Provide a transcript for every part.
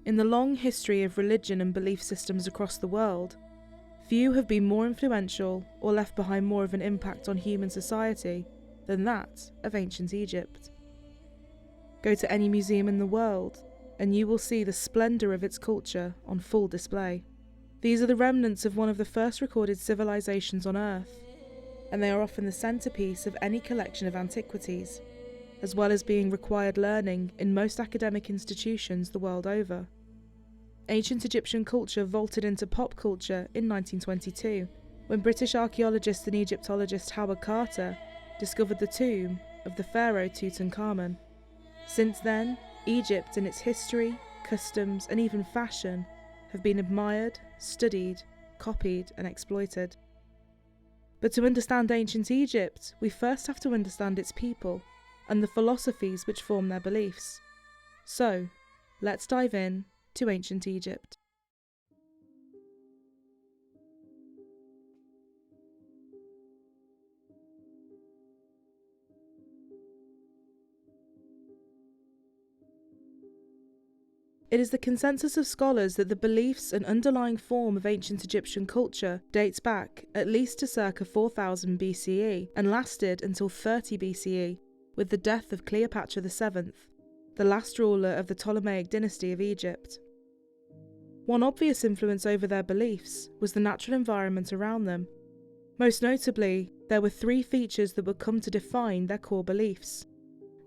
In the long history of religion and belief systems across the world, few have been more influential or left behind more of an impact on human society than that of ancient Egypt. Go to any museum in the world, and you will see the splendour of its culture on full display. These are the remnants of one of the first recorded civilizations on Earth, and they are often the centrepiece of any collection of antiquities, as well as being required learning in most academic institutions the world over. Ancient Egyptian culture vaulted into pop culture in 1922, when British archaeologist and Egyptologist Howard Carter discovered the tomb of the pharaoh Tutankhamun. Since then, Egypt and its history, customs, and even fashion have been admired, studied, copied, and exploited. But to understand ancient Egypt, we first have to understand its people and the philosophies which form their beliefs. So, let's dive in to ancient Egypt. It is the consensus of scholars that the beliefs and underlying form of ancient Egyptian culture dates back at least to circa 4000 BCE and lasted until 30 BCE, with the death of Cleopatra VII, the last ruler of the Ptolemaic dynasty of Egypt. One obvious influence over their beliefs was the natural environment around them. Most notably, there were three features that would come to define their core beliefs: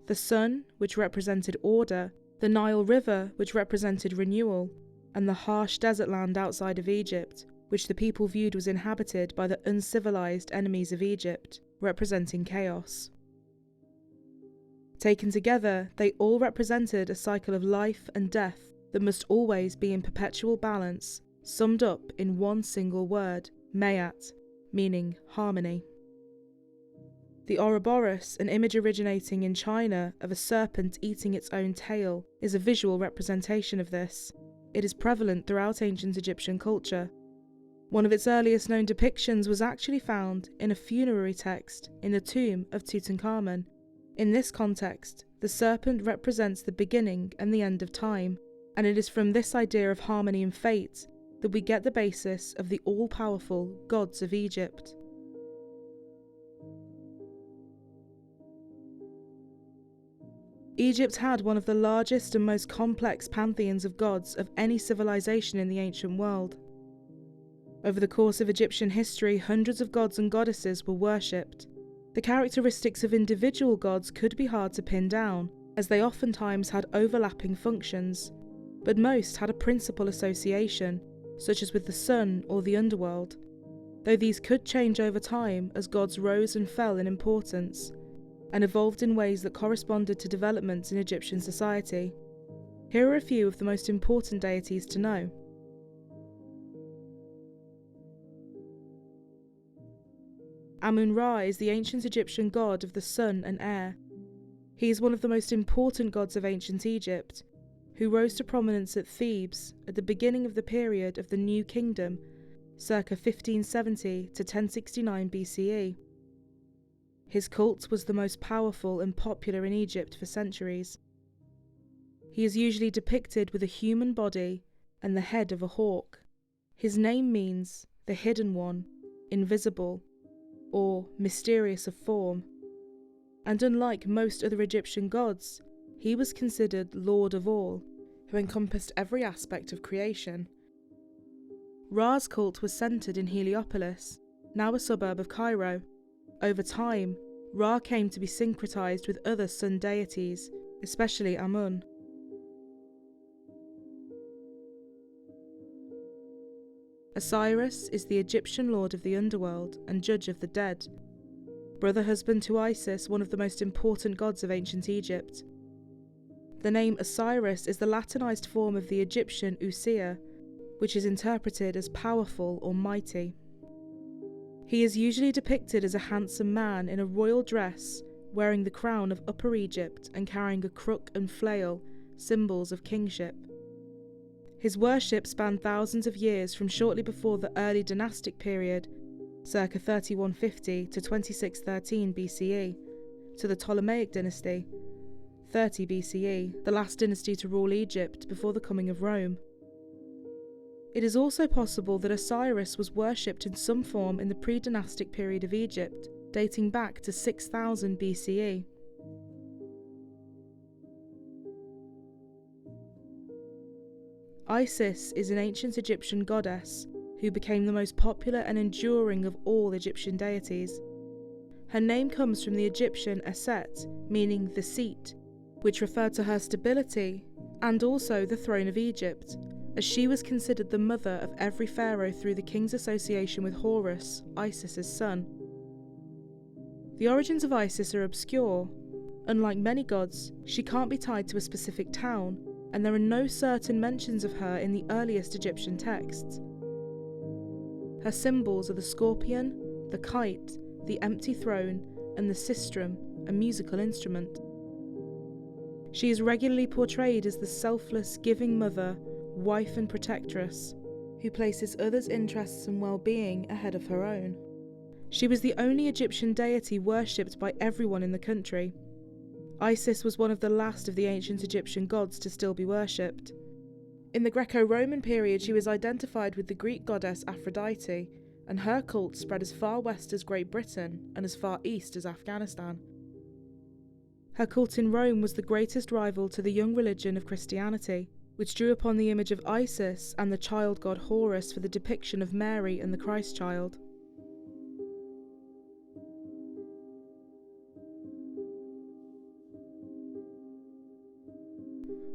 the sun, which represented order, the Nile River, which represented renewal, and the harsh desert land outside of Egypt, which the people viewed was inhabited by the uncivilized enemies of Egypt, representing chaos. Taken together, they all represented a cycle of life and death that must always be in perpetual balance, summed up in one single word, mayat, meaning harmony. The Ouroboros, an image originating in China of a serpent eating its own tail, is a visual representation of this. It is prevalent throughout ancient Egyptian culture. One of its earliest known depictions was actually found in a funerary text in the tomb of Tutankhamun. In this context, the serpent represents the beginning and the end of time, and it is from this idea of harmony and fate that we get the basis of the all-powerful gods of Egypt. Egypt had one of the largest and most complex pantheons of gods of any civilization in the ancient world. Over the course of Egyptian history, hundreds of gods and goddesses were worshipped. The characteristics of individual gods could be hard to pin down, as they oftentimes had overlapping functions, but most had a principal association, such as with the sun or the underworld, though these could change over time as gods rose and fell in importance, and evolved in ways that corresponded to developments in Egyptian society. Here are a few of the most important deities to know. Amun-Ra is the ancient Egyptian god of the sun and air. He is one of the most important gods of ancient Egypt, who rose to prominence at Thebes at the beginning of the period of the New Kingdom, circa 1570 to 1069 BCE. His cult was the most powerful and popular in Egypt for centuries. He is usually depicted with a human body and the head of a hawk. His name means the hidden one, invisible, or mysterious of form. And unlike most other Egyptian gods, he was considered Lord of all, who encompassed every aspect of creation. Ra's cult was centred in Heliopolis, now a suburb of Cairo. Over time, Ra came to be syncretized with other sun deities, especially Amun. Osiris is the Egyptian lord of the underworld and judge of the dead. Brother husband to Isis, one of the most important gods of ancient Egypt. The name Osiris is the Latinized form of the Egyptian Usia, which is interpreted as powerful or mighty. He is usually depicted as a handsome man in a royal dress, wearing the crown of Upper Egypt and carrying a crook and flail, symbols of kingship. His worship spanned thousands of years from shortly before the early dynastic period, circa 3150 to 2613 BCE, to the Ptolemaic dynasty, 30 BCE, the last dynasty to rule Egypt before the coming of Rome. It is also possible that Osiris was worshipped in some form in the pre-dynastic period of Egypt, dating back to 6000 BCE. Isis is an ancient Egyptian goddess who became the most popular and enduring of all Egyptian deities. Her name comes from the Egyptian Aset, meaning the seat, which referred to her stability, and also the throne of Egypt, as she was considered the mother of every pharaoh through the king's association with Horus, Isis's son. The origins of Isis are obscure. Unlike many gods, she can't be tied to a specific town, and there are no certain mentions of her in the earliest Egyptian texts. Her symbols are the scorpion, the kite, the empty throne, and the sistrum, a musical instrument. She is regularly portrayed as the selfless, giving mother, wife and protectress, who places others' interests and well-being ahead of her own. She was the only Egyptian deity worshipped by everyone in the country. Isis was one of the last of the ancient Egyptian gods to still be worshipped. In the Greco-Roman period, she was identified with the Greek goddess Aphrodite, and her cult spread as far west as Great Britain and as far east as Afghanistan. Her cult in Rome was the greatest rival to the young religion of Christianity, which drew upon the image of Isis and the child god Horus for the depiction of Mary and the Christ child.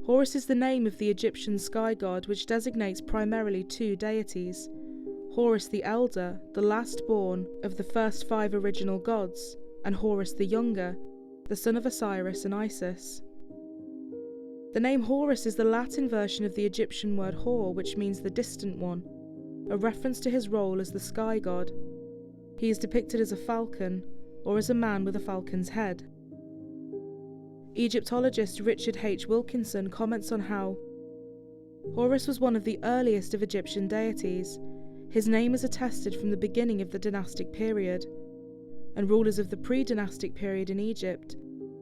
Horus is the name of the Egyptian sky god, which designates primarily two deities: Horus the Elder, the last born of the first 5 original gods, and Horus the Younger, the son of Osiris and Isis. The name Horus is the Latin version of the Egyptian word Hor, which means the distant one, a reference to his role as the sky god. He is depicted as a falcon, or as a man with a falcon's head. Egyptologist Richard H. Wilkinson comments on how Horus was one of the earliest of Egyptian deities. His name is attested from the beginning of the dynastic period, and rulers of the pre-dynastic period in Egypt,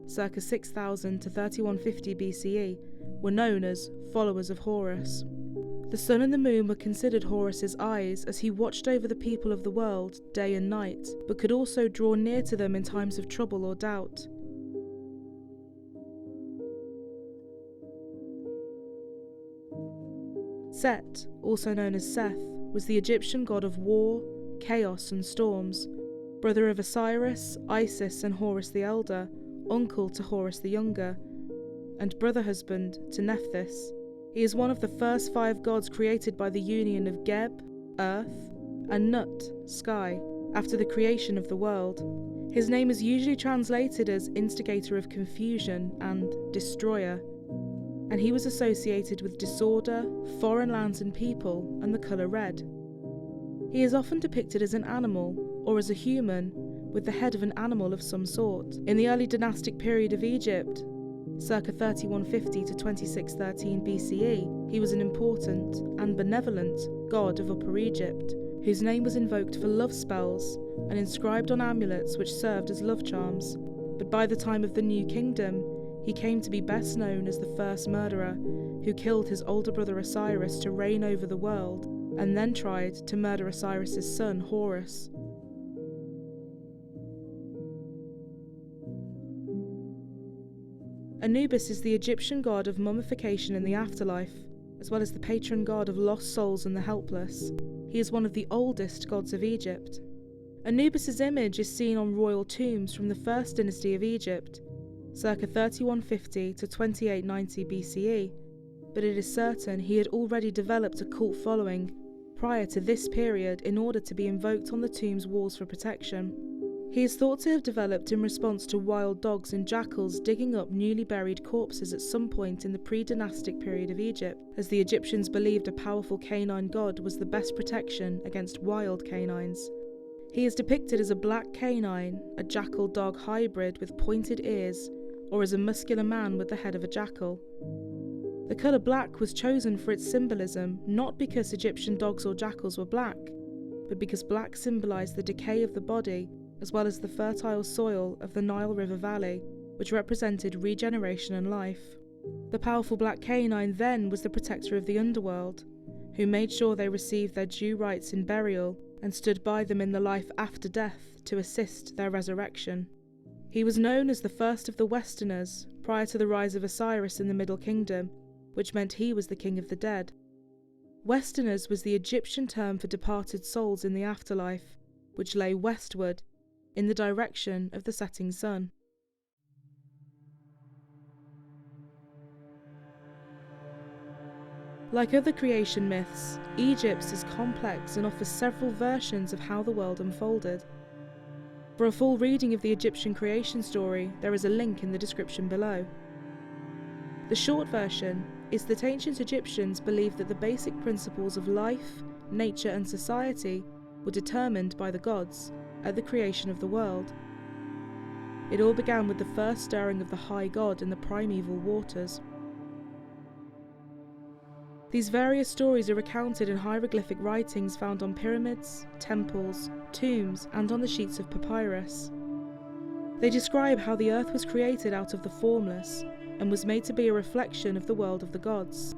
circa 6000 to 3150 BCE, were known as followers of Horus. The sun and the moon were considered Horus's eyes as he watched over the people of the world day and night, but could also draw near to them in times of trouble or doubt. Set, also known as Seth, was the Egyptian god of war, chaos and storms, brother of Osiris, Isis and Horus the Elder, uncle to Horus the Younger, and brother-husband to Nephthys. He is one of the first 5 gods created by the union of Geb, earth, and Nut, sky, after the creation of the world. His name is usually translated as instigator of confusion and destroyer, and he was associated with disorder, foreign lands and people, and the colour red. He is often depicted as an animal, or as a human, with the head of an animal of some sort. In the early dynastic period of Egypt, circa 3150 to 2613 BCE, he was an important and benevolent god of Upper Egypt, whose name was invoked for love spells and inscribed on amulets which served as love charms. But by the time of the New Kingdom, he came to be best known as the first murderer, who killed his older brother Osiris to reign over the world, and then tried to murder Osiris's son Horus. Anubis is the Egyptian god of mummification in the afterlife, as well as the patron god of lost souls and the helpless. He is one of the oldest gods of Egypt. Anubis's image is seen on royal tombs from the first dynasty of Egypt, circa 3150 to 2890 BCE, but it is certain he had already developed a cult following prior to this period in order to be invoked on the tomb's walls for protection. He is thought to have developed in response to wild dogs and jackals digging up newly buried corpses at some point in the pre-dynastic period of Egypt, as the Egyptians believed a powerful canine god was the best protection against wild canines. He is depicted as a black canine, a jackal-dog hybrid with pointed ears, or as a muscular man with the head of a jackal. The colour black was chosen for its symbolism not because Egyptian dogs or jackals were black, but because black symbolised the decay of the body as well as the fertile soil of the Nile River Valley, which represented regeneration and life. The powerful black canine then was the protector of the underworld, who made sure they received their due rites in burial and stood by them in the life after death to assist their resurrection. He was known as the first of the Westerners prior to the rise of Osiris in the Middle Kingdom, which meant he was the king of the dead. Westerners was the Egyptian term for departed souls in the afterlife, which lay westward, in the direction of the setting sun. Like other creation myths, Egypt's is complex and offers several versions of how the world unfolded. For a full reading of the Egyptian creation story, there is a link in the description below. The short version is that ancient Egyptians believed that the basic principles of life, nature and society were determined by the gods at the creation of the world. It all began with the first stirring of the high god in the primeval waters. These various stories are recounted in hieroglyphic writings found on pyramids, temples, tombs, and on the sheets of papyrus. They describe how the earth was created out of the formless and was made to be a reflection of the world of the gods.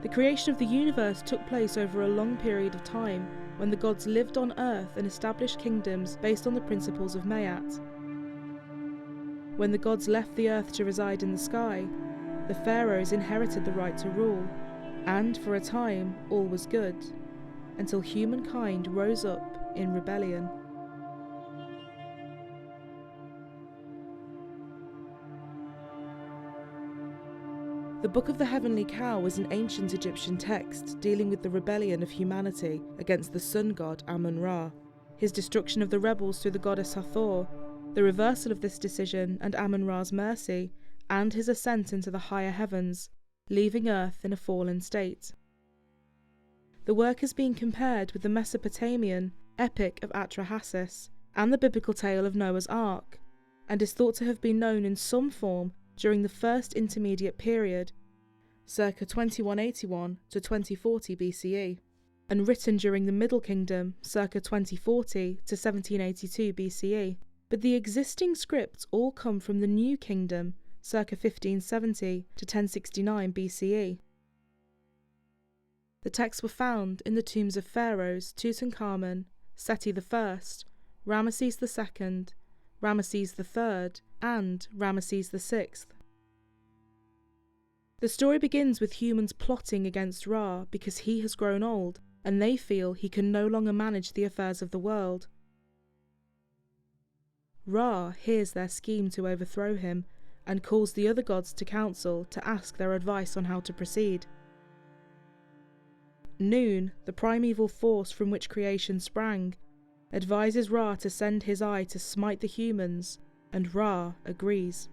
The creation of the universe took place over a long period of time when the gods lived on earth and established kingdoms based on the principles of Mayat. When the gods left the earth to reside in the sky, the pharaohs inherited the right to rule, and for a time all was good, until humankind rose up in rebellion. The Book of the Heavenly Cow was an ancient Egyptian text dealing with the rebellion of humanity against the sun god Amun-Ra, his destruction of the rebels through the goddess Hathor, the reversal of this decision and Amun-Ra's mercy, and his ascent into the higher heavens, leaving Earth in a fallen state. The work is being compared with the Mesopotamian epic of Atrahasis and the biblical tale of Noah's Ark, and is thought to have been known in some form during the first intermediate period, circa 2181 to 2040 BCE, and written during the Middle Kingdom, circa 2040 to 1782 BCE. But the existing scripts all come from the New Kingdom, circa 1570 to 1069 BCE. The texts were found in the tombs of pharaohs Tutankhamun, Seti I, Ramesses II, Ramesses III, and Ramesses VI. The story begins with humans plotting against Ra because he has grown old and they feel he can no longer manage the affairs of the world. Ra hears their scheme to overthrow him and calls the other gods to council to ask their advice on how to proceed. Noon, the primeval force from which creation sprang, advises Ra to send his eye to smite the humans, and Ra agrees.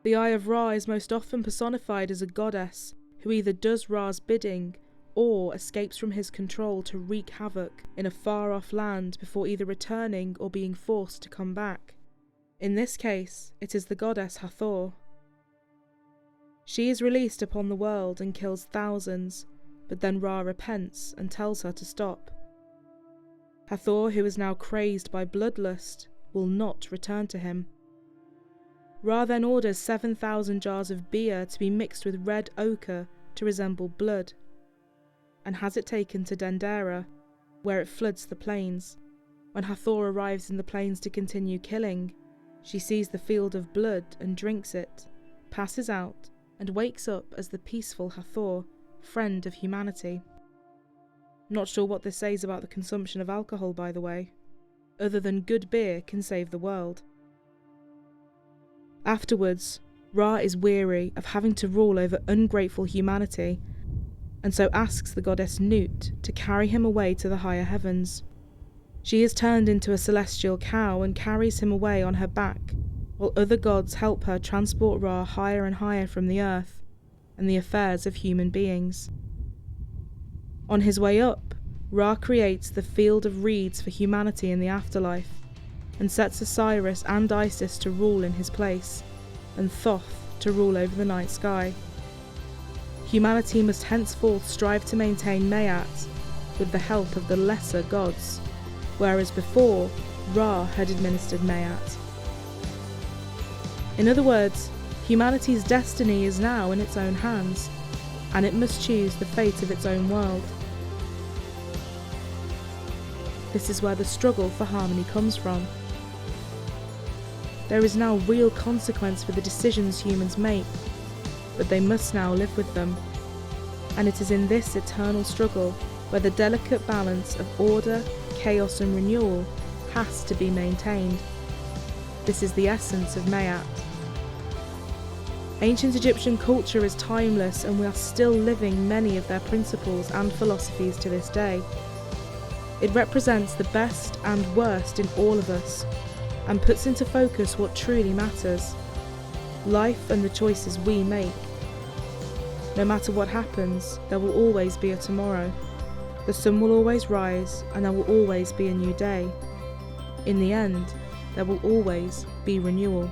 The Eye of Ra is most often personified as a goddess who either does Ra's bidding or escapes from his control to wreak havoc in a far-off land before either returning or being forced to come back. In this case, it is the goddess Hathor. She is released upon the world and kills thousands, but then Ra repents and tells her to stop. Hathor, who is now crazed by bloodlust, will not return to him. Ra then orders 7,000 jars of beer to be mixed with red ochre to resemble blood, and has it taken to Dendera, where it floods the plains. When Hathor arrives in the plains to continue killing, she sees the field of blood and drinks it, passes out, and wakes up as the peaceful Hathor, friend of humanity. Not sure what this says about the consumption of alcohol, by the way, other than good beer can save the world. Afterwards, Ra is weary of having to rule over ungrateful humanity, and so asks the goddess Nut to carry him away to the higher heavens. She is turned into a celestial cow and carries him away on her back, while other gods help her transport Ra higher and higher from the earth and the affairs of human beings. On his way up, Ra creates the field of reeds for humanity in the afterlife, and sets Osiris and Isis to rule in his place, and Thoth to rule over the night sky. Humanity must henceforth strive to maintain Mayat with the help of the lesser gods, whereas before, Ra had administered Mayat. In other words, humanity's destiny is now in its own hands, and it must choose the fate of its own world. This is where the struggle for harmony comes from. There is now real consequence for the decisions humans make, but they must now live with them. And it is in this eternal struggle where the delicate balance of order, chaos and renewal has to be maintained. This is the essence of Mayat. Ancient Egyptian culture is timeless, and we are still living many of their principles and philosophies to this day. It represents the best and worst in all of us, and puts into focus what truly matters: life and the choices we make. No matter what happens, there will always be a tomorrow. The sun will always rise, and there will always be a new day. In the end, there will always be renewal.